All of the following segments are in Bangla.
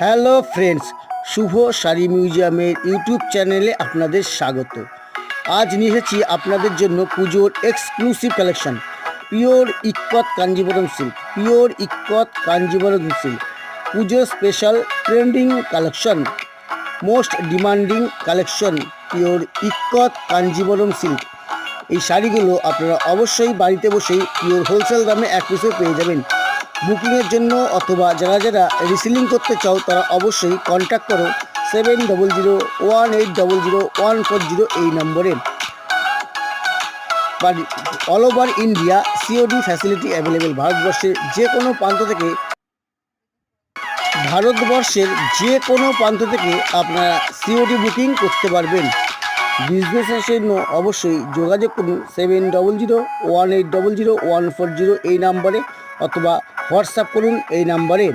হ্যালো ফ্রেন্ডস, শুভ শাড়ি মিউজিয়ামের ইউটিউব চ্যানেলে আপনাদের স্বাগত। আজ নিয়ে এসেছি আপনাদের জন্য পুজোর exclusive collection. Pure ikat Kanjeevaram silk, pure ikat Kanjeevaram silk, পুজোর special trending collection, most demanding collection, pure ikat Kanjeevaram silk. এই শাড়িগুলো আপনারা অবশ্যই বাড়িতে বসেই পিওর হোলসেল দামে এক পিসে পেয়ে যাবেন। বুকিংয়ের জন্য অথবা যারা যারা রিসেলিং করতে চাও তারা অবশ্যই কন্ট্যাক্ট করো 7001801440 এই নম্বরে। All over India COD facility available. ভারতবর্ষের যে কোনো প্রান্ত থেকে আপনারা সিওডি বুকিং করতে পারবেন। বিজনেসের জন্য অবশ্যই যোগাযোগ করুন 7001801440 এই নাম্বারে, অথবা হোয়াটসঅ্যাপ করুন এই নাম্বারে।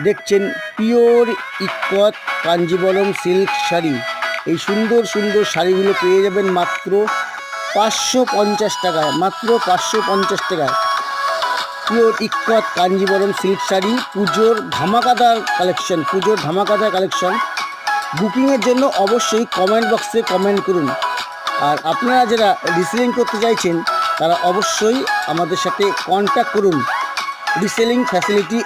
দেখছেন পিওর ইক্কত কাঞ্জিবরম সিল্ক শাড়ি। এই সুন্দর সুন্দর শাড়িগুলো পেয়ে যাবেন মাত্র 550 টাকায়, মাত্র 550 টাকায়। পিওর ইক্কত কাঞ্জিবরম সিল্ক শাড়ি, পুজোর ধামাকাদার কালেকশন। বুকিংয়ের জন্য অবশ্যই কমেন্ট বক্সে কমেন্ট করুন। আর আপনারা যারা রিসেলিং করতে চাইছেন তারা অবশ্যই আমাদের সাথে কন্ট্যাক্ট করুন। Reselling facility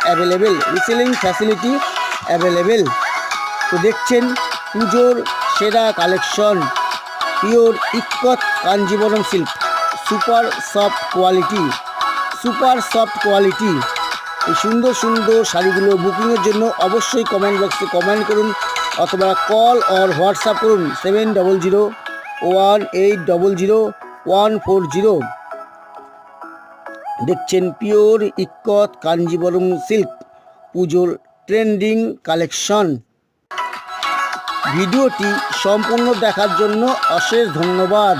available. তো দেখছেন পুজোর সেরা collection, pure ikat Kanjeevaram silk, super soft quality. এই সুন্দর সুন্দর শাড়িগুলো বুকিংয়ের জন্য অবশ্যই কমেন্ট বক্সে কমেন্ট করুন, অথবা কল অর হোয়াটসঅ্যাপ করুন 7001801440। দেখছেন পিওর ইক্কত কাঞ্জিবরম সিল্ক, পুজোর ট্রেন্ডিং কালেকশন। ভিডিওটি সম্পূর্ণ দেখার জন্য অশেষ ধন্যবাদ।